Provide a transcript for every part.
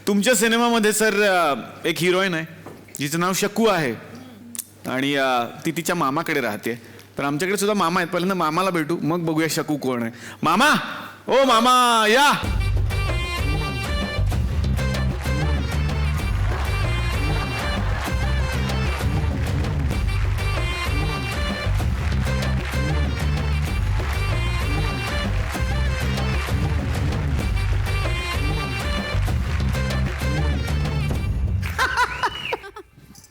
तुमच्या सिनेमामध्ये सर एक हिरोईन आहे जिचं नाव शकू आहे आणि ती तिच्या मामाकडे राहते. तर आमच्याकडे सुद्धा मामा आहेत. पहिल्यांदा मामाला भेटू, मग बघूया शकू कोण आहे. मामा, ओ मामा या.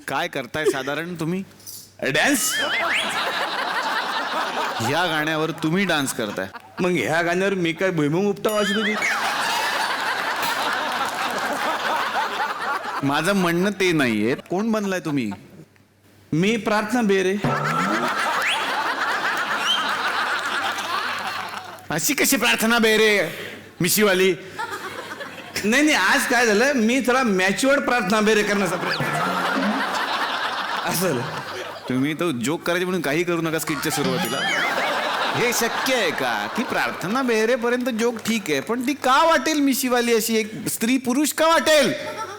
काय करताय साधारण तुम्ही? डान्स. या गाण्यावर तुम्ही डान्स करताय? मग ह्या गाण्यावर मी काय भुईमुंग उपटाव अशी तुझी? माझं म्हणणं ते नाहीये. कोण बनलाय तुम्ही? मी प्रार्थना बेरे. अशी कशी प्रार्थना बेरे मिशीवाली? नाही नाही, आज काय झालं, मी थोडा मॅच्युअर्ड प्रार्थना बेरे करण्याचा प्रयत्न असं. तुम्ही तो जोक करायचे म्हणून काही करू नका स्किटच्या सुरुवातीला. हे शक्य आहे का की प्रार्थना बेहरेपर्यंत जोक ठीक आहे, पण ती का वाटेल मिशीवाली अशी एक स्त्री पुरुष का वाटेल?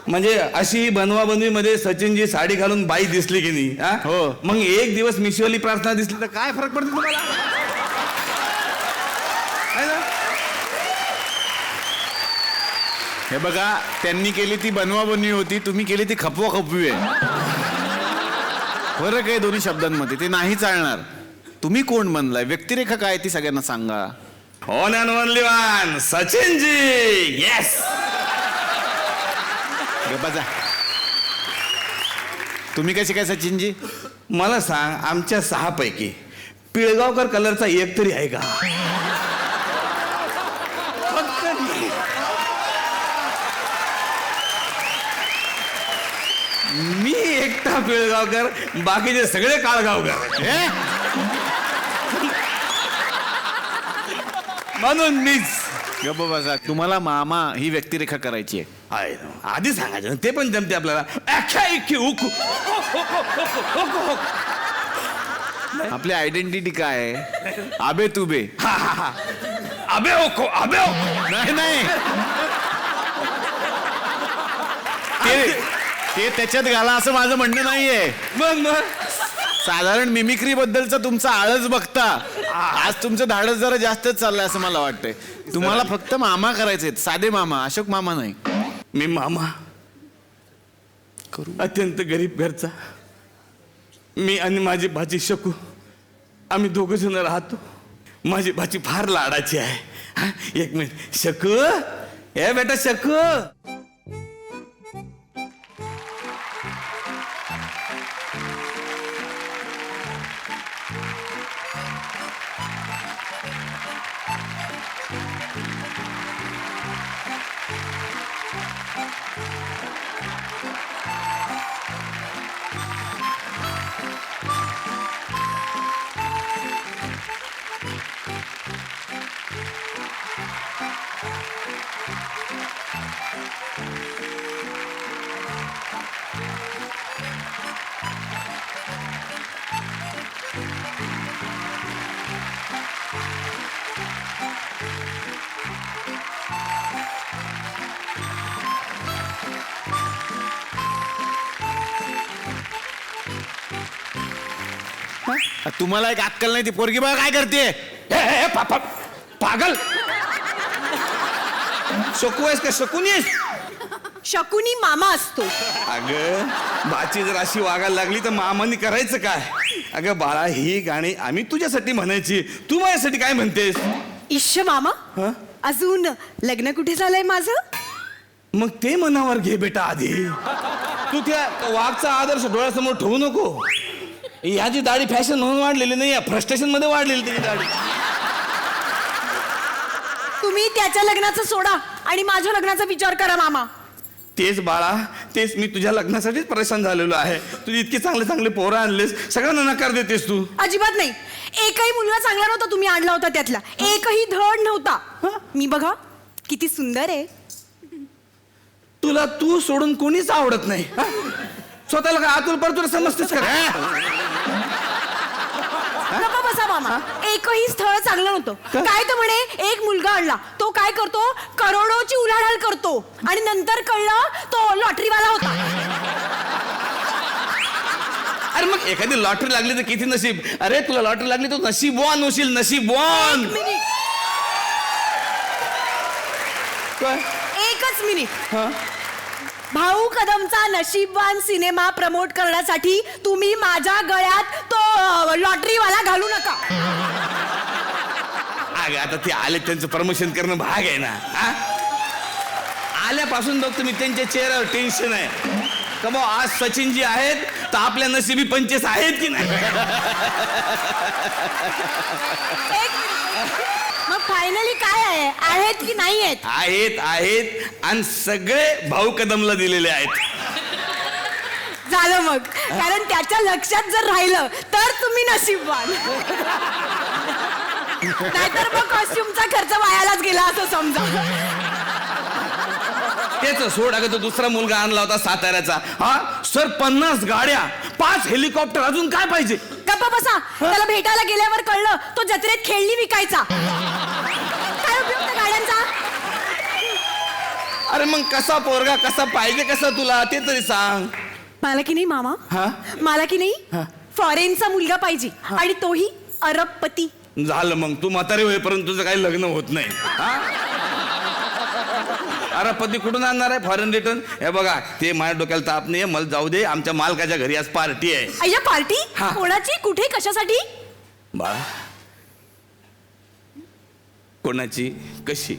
म्हणजे अशी बनवाबनवी मध्ये सचिनजी साडी घालून बाई दिसली की नाही? हा? हो. मग एक दिवस मिशीवाली प्रार्थना दिसली तर काय फरक पडतो तुम्हाला? है ना? हे बघा, त्यांनी केली ती बनवाबनवी होती, तुम्ही केली ती खपवा खपवी आहे. फरक आहे दोन्ही शब्दांमध्ये, ते नाही चालणार. तुम्ही कोण बनलाय, व्यक्तिरेखा काय ती सगळ्यांना सांगा. One and only one सचिनजी. Yes. गप्पा. तुम्ही कसे काय सचिनजी? मला सांग, आमच्या 6 पैकी पिळगावकर कलरचा एक तरी आहे का? फक्त मी. मी एकटा पिळगावकर, बाकीचे सगळे काळगावकर. म्हणून मीच. गप्प बसा. तुम्हाला मामा ही व्यक्तिरेखा करायची आहे. आहे ना. आधी सांगायचं ना, ते पण जमते आपल्याला. आपली आयडेंटिटी काय आहे? आबे तुबे. अबे ओको अबे ओको. नाही नाही, ते त्याच्यात घाला असं माझं म्हणणं नाहीये. मग साधारण मिमिक्री बद्दलचा तुमचा आळस बघता आज तुमचं धाडस जरा जास्तच चाललंय असं मला वाटतंय. तुम्हाला फक्त मामा करायचे, साधे मामा, अशोक मामा नाही. मी मामा करू. अत्यंत गरीब घरचा. मी आणि माझी भाची शकू, आम्ही 2 जण राहतो. माझी भाची फार लाडाची आहे. हा, 1 मिनिट. शकू, ए बेटा शकू. तुम्हाला एक अक्कल नाही, ती पोरगी बघा काय करते. पागल. शकू आहेस का शकुनी आहेस? शकुनी मामा असतो. अगं, भाची जर अशी वागायला लागली तर मामानी करायचं काय? अगं बाळा, ही गाणी आम्ही तुझ्यासाठी म्हणायची, तू माझ्यासाठी काय म्हणतेस? इश्श मामा, अजून लग्न कुठे झालंय माझं? मग ते मनावर घे बेटा आधी. तू त्या वाघचा आदर्श डोळ्यासमोर ठेवू नको. ह्याची दाढी फॅशन म्हणून वाढलेली नाही, फ्रस्ट्रेशन मध्ये वाढलेली त्याची दाढी. तुम्ही त्याच्या लग्नाचं सोडा आणि माझ्या लग्नाचा विचार करा मामा. तेच बाळा, तेच मी तुझ्या लग्नासाठीच परेशान झालेलो आहे. तुझी इतके चांगले चांगले पोरं आणलेस, सगळ्यांना नकार देतेस तू. अजिबात नाही. एकही मुलगा चांगला नव्हता तुम्ही आणला होता त्यातला. एकही धड नव्हता. मी बघा किती सुंदर आहे. तुला तू सोडून कोणीच आवडत नाही. स्वतःला काय आतुर परतुर समजतेस का? गप्पा बसा मामा. एकही स्थळ चांगलं नव्हतं. काय तर म्हणे एक मुलगा आणला, तो काय करतो, करोडोची उलाढाल करतो आणि नंतर कळलं तो लॉटरीवाला होता. अरे मग एखादी लॉटरी लागली तर किती नशीब. अरे तुला लॉटरी लागली तर नशीबवान होशील, नशीबवान. काय? एकच मिनिट. हा? भाऊ कदमचा नशीबवान सिनेमा प्रमोट करण्यासाठी तुम्ही माझ्या गळ्यात तो लॉटरीवाला घालू नका. अगं आता ते आले, त्यांचं प्रमोशन करणं भाग आहे ना. हा? आल्यापासून बघ तुम्ही त्यांच्या चेहऱ्यावर टेन्शन आहे का बा, आज सचिनजी आहेत तर आपल्या नशिबी 25 आहेत की नाही. एक मिनिट. मग फायनली काय आहे, आहेत की नाही आहेत? आहेत आहेत आणि सगळे भाऊ कदमला दिलेले आहेत. झालं मग, कारण त्याच्या लक्षात जर राहिलं तर तुम्ही नशीबवान. नाहीतर मग कॉस्ट्युमचा खर्च वायालाच गेला असं समजा. तेच सोड. अगं तो दुसरा मुलगा आणला होता साताऱ्याचा. हा सर 50 गाड्या, 5 हेलिकॉप्टर, अजून काय पाहिजे. गप्पा बसा. त्याला भेटायला गेल्यावर कळलं तो जत्रेत खेळणी विकायचा. काय उपयोग त्या गाड्यांचा? अरे मग कसा पोरगा, कसा पाहिजे, कसा तुला ते तरी सांग. मला की नाही मामा, हा? मला की नाही हा. फॉरेनचा मुलगा पाहिजे आणि तोही अरबपती. झालं मग, तू म्हातारी होईपर्यंत तुझं काही लग्न होत नाही. हा? अरे पती कुठून आणणार आहे फॉरेन रिटर्न. हे बघा ते माझ्या डोक्याला ताप नाही, मला जाऊ दे. आमच्या मालकाच्या घरी आज पार्टी आहे. अय्या पार्टी? हा. कोणाची, कुठे, कशासाठी? बाळा, कोणाची, कशी,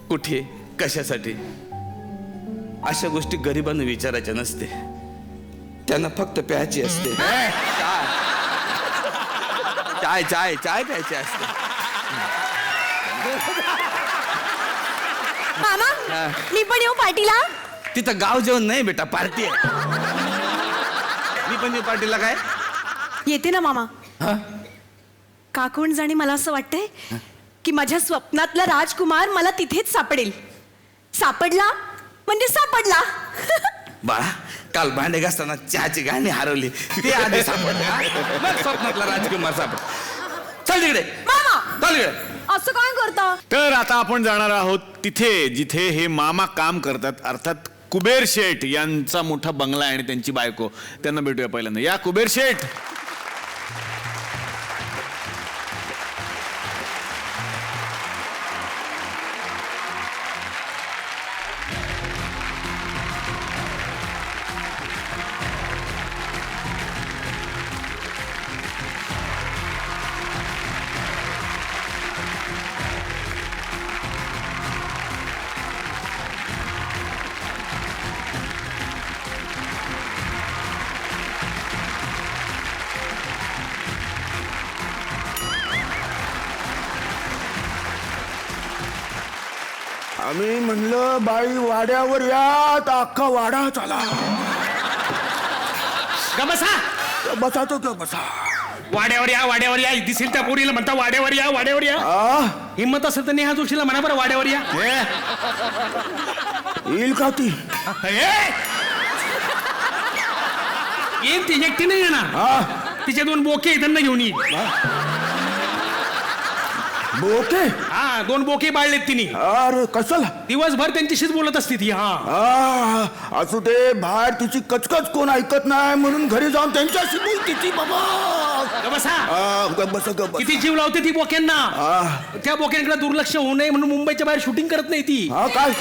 कुठे, कशासाठी अशा गोष्टी गरिबांना विचारायच्या नसते. त्यांना फक्त प्यायची असते. चाय चाय चाय प्यायची असते. मामा, हा. मी पण येऊ पार्टीला? तिथं गाव जेवण नाही बेटा, पार्टी आहे. मी पण येऊ पार्टीला. काय येते ना मामा. हा? का कोण जाणे, मला असं वाटतंय की माझ्या स्वप्नातला राजकुमार मला तिथेच सापडेल. सापडला म्हणजे सापडला. बाळा, काल भांडे घासताना चहाची गाणी हरवली, ते आधी सापडलं. मग स्वप्नातला राजकुमार सापड. चल तिकडे, मामा, चल तिकडे. असं काय करता? तर आता आपण जाणार आहोत तिथे जिथे हे मामा काम करतात, अर्थात कुबेर शेठ यांचा मोठा बंगला आहे आणि त्यांची बायको. त्यांना भेटूया पहिल्यांदा. या कुबेर शेठ. आम्ही म्हणलं बाई वाड्यावर या तर अख्खा वाडा चला. बसा बसा तो बसा. वाड्यावर या, वाड्यावर या. दिसेल त्या पोरीला म्हणता वाड्यावर या, वाड्यावर या. हिम्मत असेल तर नेहा जोशीला म्हणा बरं वाड्यावर या. येईल का ती? येईल ती, एकटी नाही येणार. तिचे 2 बोके आहेत, त्यांना घेऊन येईल. बोके? हा, 2 बोके बाळलेत तिने. अरे कशाला? दिवसभर त्यांच्याशीच बोलत असते ती. हा, असू दे. बाहेर तिची कचकच कोण ऐकत नाही म्हणून घरी जाऊन त्यांच्याशी बोलती ती बाबा. बसा. बस ग. किती जीव लावते ती बोक्यांना. त्या बोक्यांकडे दुर्लक्ष होऊ नये म्हणून मुंबईच्या बाहेर शूटिंग करत नाही ती. काय